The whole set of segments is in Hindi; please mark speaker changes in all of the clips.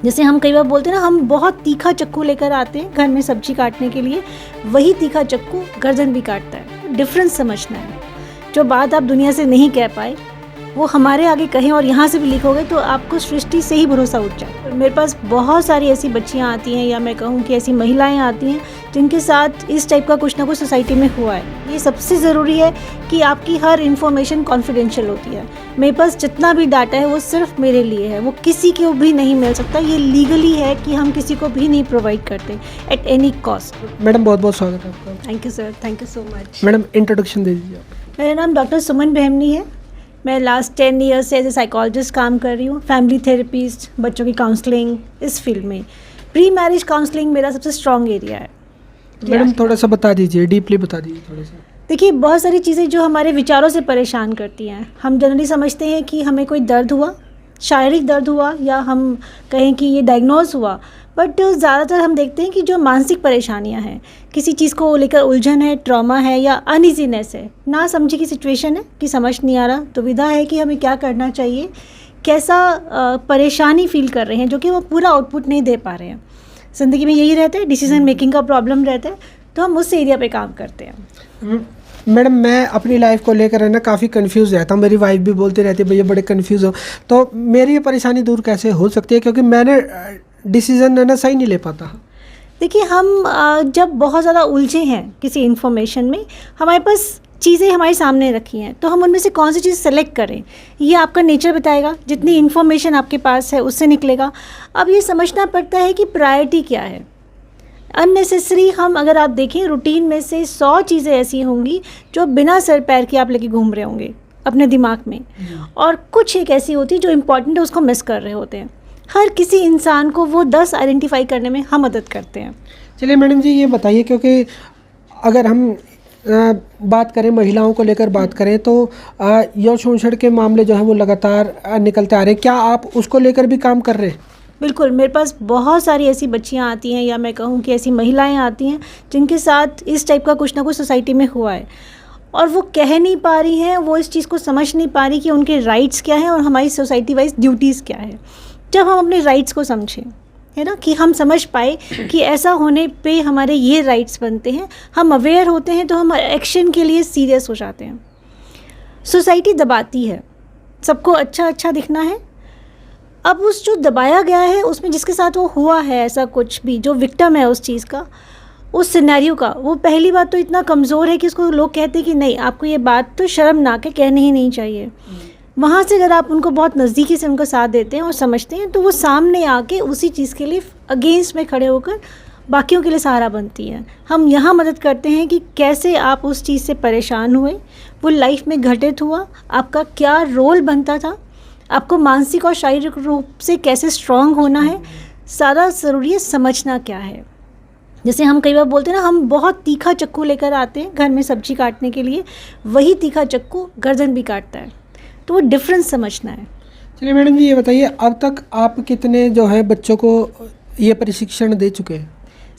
Speaker 1: जैसे हम कई बार बोलते हैं ना, हम बहुत तीखा चक्कू लेकर आते हैं घर में सब्जी काटने के लिए, वही तीखा चक्कू गर्दन भी काटता है। डिफरेंस समझना है। जो बात आप दुनिया से नहीं कह पाए वो हमारे आगे कहें और यहाँ से भी लीक हो गए तो आपको सृष्टि से ही भरोसा उठ जाए। मेरे पास बहुत सारी ऐसी बच्चियाँ आती हैं, या मैं कहूँ कि ऐसी महिलाएं आती हैं जिनके साथ इस टाइप का कुछ ना कुछ सोसाइटी में हुआ है। ये सबसे ज़रूरी है कि आपकी हर इन्फॉर्मेशन कॉन्फिडेंशियल होती है। मेरे पास जितना भी डाटा है वो सिर्फ मेरे लिए है, वो किसी को भी नहीं मिल सकता। ये लीगली है कि हम किसी को भी नहीं प्रोवाइड करते एट एनी कॉस्ट।
Speaker 2: मैडम बहुत बहुत स्वागत है आपका।
Speaker 1: Thank you sir, thank you so much.
Speaker 2: Madam introduction दे दीजिए आप।
Speaker 1: मेरा नाम डॉक्टर सुमन बेहमनी है। मैं लास्ट 10 ईयर्स से एज ए साइकोलॉजिस्ट काम कर रही हूँ, फैमिली थेरेपिस्ट, बच्चों की काउंसलिंग, इस फील्ड में। प्री मैरिज काउंसलिंग मेरा सबसे स्ट्रॉन्ग एरिया है।
Speaker 2: मैडम थोड़ा सा बता दीजिए, डीपली बता दीजिए थोड़ा सा।
Speaker 1: देखिए, बहुत सारी चीज़ें जो हमारे विचारों से परेशान करती हैं। हम जनरली समझते हैं कि हमें कोई दर्द हुआ, शारीरिक दर्द हुआ, या हम कहें कि ये डायग्नोज हुआ, बट ज़्यादातर हम देखते हैं कि जो मानसिक परेशानियां हैं, किसी चीज़ को लेकर उलझन है, ट्रॉमा है, या अनइजीनेस है, ना समझी की सिचुएशन है कि समझ नहीं आ रहा, दुविधा है कि हमें क्या करना चाहिए, कैसा परेशानी फील कर रहे हैं, जो कि वो पूरा आउटपुट नहीं दे पा रहे हैं। ज़िंदगी में यही रहता है, डिसीजन मेकिंग का प्रॉब्लम रहता है, तो हम उस एरिया पे काम करते हैं।
Speaker 2: मैडम मैं अपनी लाइफ को लेकर है ना काफ़ी कंफ्यूज रहता हूँ। मेरी वाइफ भी बोलती रहती है भैया बड़े कंफ्यूज हो, तो मेरी ये परेशानी दूर कैसे हो सकती है, क्योंकि मैंने डिसीजन है ना सही नहीं ले पाता।
Speaker 1: देखिए, हम जब बहुत ज़्यादा उलझे हैं किसी इन्फॉर्मेशन में, हमारे पास चीज़ें हमारे सामने रखी हैं, तो हम उनमें से कौन सी चीज़ सेलेक्ट करें, ये आपका नेचर बताएगा। जितनी इन्फॉर्मेशन आपके पास है उससे निकलेगा। अब ये समझना पड़ता है कि प्रायोरिटी क्या है। अननेसेसरी हम अगर आप देखें, रूटीन में से 100 चीज़ें ऐसी होंगी जो बिना सर पैर के आप लेके घूम रहे होंगे अपने दिमाग में, और कुछ एक ऐसी होती है जो इम्पॉर्टेंट है, उसको मिस कर रहे होते हैं। हर किसी इंसान को वो 10 आइडेंटिफाई करने में हम मदद करते हैं।
Speaker 2: चलिए मैडम जी ये बताइए, क्योंकि अगर हम बात करें महिलाओं को लेकर बात करें तो यौन शोषण के मामले जो हैं वो लगातार निकलते आ रहे हैं। क्या आप उसको लेकर भी काम कर रहे हैं?
Speaker 1: बिल्कुल, मेरे पास बहुत सारी ऐसी बच्चियां आती हैं, या मैं कहूँ कि ऐसी महिलाएं आती हैं जिनके साथ इस टाइप का कुछ ना कुछ सोसाइटी में हुआ है, और वो कह नहीं पा रही हैं, वो इस चीज़ को समझ नहीं पा रही कि उनके राइट्स क्या हैं और हमारी सोसाइटी वाइज ड्यूटीज़ क्या है। जब हम अपने राइट्स को समझें, है ना, कि हम समझ पाए कि ऐसा होने पे हमारे ये राइट्स बनते हैं, हम अवेयर होते हैं, तो हम एक्शन के लिए सीरियस हो जाते हैं। सोसाइटी दबाती है, सबको अच्छा अच्छा दिखना है। अब उस जो दबाया गया है उसमें जिसके साथ वो हुआ है ऐसा कुछ भी, जो विक्टिम है उस चीज़ का, उस सिनेरियो का, वो पहली बात तो इतना कमज़ोर है कि उसको लोग कहते हैं कि नहीं, आपको ये बात तो शर्मनाक है, कहनी ही नहीं चाहिए। वहाँ से अगर आप उनको बहुत नज़दीकी से उनका साथ देते हैं और समझते हैं, तो वो सामने आके उसी चीज़ के लिए अगेंस्ट में खड़े होकर बाकियों के लिए सहारा बनती हैं। हम यहाँ मदद करते हैं कि कैसे आप उस चीज़ से परेशान हुए, वो लाइफ में घटित हुआ, आपका क्या रोल बनता था, आपको मानसिक और शारीरिक रूप से कैसे स्ट्रांग होना है, सारा ज़रूरी है समझना क्या है। जैसे हम कई बार बोलते हैं ना, हम बहुत तीखा चक्कू लेकर आते हैं घर में सब्जी काटने के लिए, वही तीखा चक्कू गर्दन भी काटता है, तो वो डिफरेंस समझना है।
Speaker 2: चलिए मैडम जी ये बताइए, अब तक आप कितने जो है बच्चों को ये प्रशिक्षण दे चुके हैं?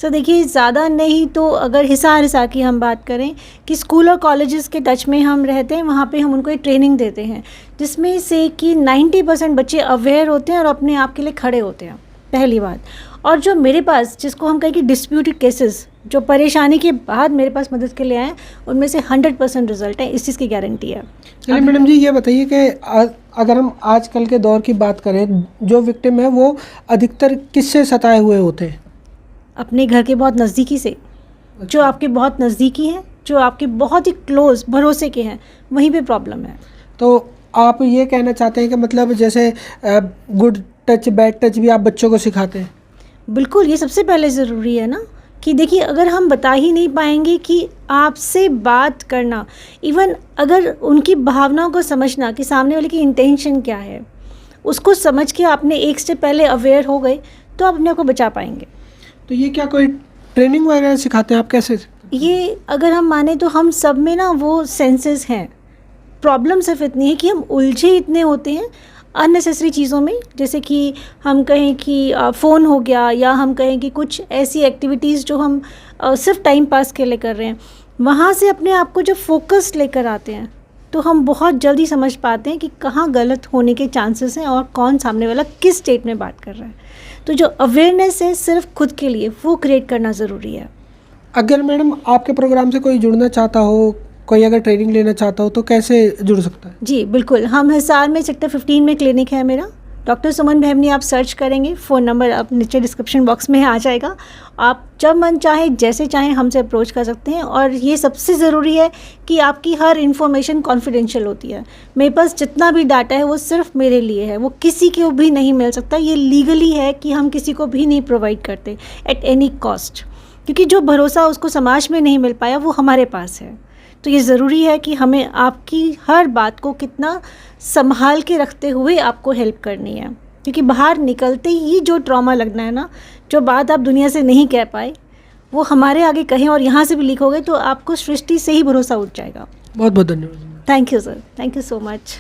Speaker 1: सर देखिए, ज़्यादा नहीं तो अगर हिसार की हम बात करें कि स्कूल और कॉलेजेस के टच में हम रहते हैं, वहाँ पे हम उनको एक ट्रेनिंग देते हैं, जिसमें से कि 90% बच्चे अवेयर होते हैं और अपने आप के लिए खड़े होते हैं, पहली बात। और जो मेरे पास, जिसको हम कहें कि डिस्प्यूटेड केसेस, जो परेशानी के बाद मेरे पास मदद के लिए आए, उनमें से 100% रिजल्ट है, इस चीज़ की गारंटी है।
Speaker 2: चलिए मैडम जी ये बताइए कि अगर हम आजकल के दौर की बात करें, जो विक्टिम है वो अधिकतर किससे सताए हुए होते हैं?
Speaker 1: अपने घर के बहुत नज़दीकी से, जो आपके बहुत नज़दीकी हैं, जो आपके बहुत ही क्लोज भरोसे के हैं, वहीं पे प्रॉब्लम है।
Speaker 2: तो आप ये कहना चाहते हैं कि मतलब जैसे गुड टच बैड टच भी आप बच्चों को सिखाते हैं?
Speaker 1: बिल्कुल, ये सबसे पहले ज़रूरी है ना, कि देखिए, अगर हम बता ही नहीं पाएंगे कि आपसे बात करना, इवन अगर उनकी भावनाओं को समझना कि सामने वाले की इंटेंशन क्या है, उसको समझ के आपने एक स्टेप पहले अवेयर हो गए, तो आप अपने आप को बचा पाएंगे।
Speaker 2: तो ये क्या कोई ट्रेनिंग वगैरह सिखाते हैं आप? कैसे?
Speaker 1: ये अगर हम माने तो हम सब में ना वो सेंसेस हैं। प्रॉब्लम सिर्फ इतनी है कि हम उलझे इतने होते हैं अननेसेसरी चीज़ों में, जैसे कि हम कहें कि फ़ोन हो गया, या हम कहें कि कुछ ऐसी एक्टिविटीज़ जो हम सिर्फ टाइम पास के लिए कर रहे हैं, वहाँ से अपने आप को जब फोकस लेकर आते हैं, तो हम बहुत जल्दी समझ पाते हैं कि कहाँ गलत होने के चांसेस हैं और कौन सामने वाला किस स्टेट में बात कर रहा है। तो जो अवेयरनेस है सिर्फ खुद के लिए, वो क्रिएट करना ज़रूरी है।
Speaker 2: अगर मैडम आपके प्रोग्राम से कोई जुड़ना चाहता हो, कोई अगर ट्रेनिंग लेना चाहता हो तो कैसे जुड़ सकता है?
Speaker 1: जी बिल्कुल, हम हिसार में सेक्टर 15 में क्लिनिक है मेरा। डॉक्टर सुमन भैमनी आप सर्च करेंगे, फ़ोन नंबर अब नीचे डिस्क्रिप्शन बॉक्स में आ जाएगा। आप जब मन चाहे जैसे चाहें हमसे अप्रोच कर सकते हैं। और ये सबसे ज़रूरी है कि आपकी हर इन्फॉर्मेशन कॉन्फिडेंशियल होती है। मेरे पास जितना भी डाटा है वो सिर्फ मेरे लिए है, वो किसी को भी नहीं मिल सकता। ये लीगली है कि हम किसी को भी नहीं प्रोवाइड करते एट एनी कॉस्ट, क्योंकि जो भरोसा उसको समाज में नहीं मिल पाया वो हमारे पास है। तो ये ज़रूरी है कि हमें आपकी हर बात को कितना संभाल के रखते हुए आपको हेल्प करनी है, क्योंकि बाहर निकलते ही जो ट्रॉमा लगना है ना, जो बात आप दुनिया से नहीं कह पाए वो हमारे आगे कहें और यहाँ से भी लीक हो गए तो आपको सृष्टि से ही भरोसा उठ जाएगा।
Speaker 2: बहुत बहुत धन्यवाद।
Speaker 1: Thank you sir, thank you so much.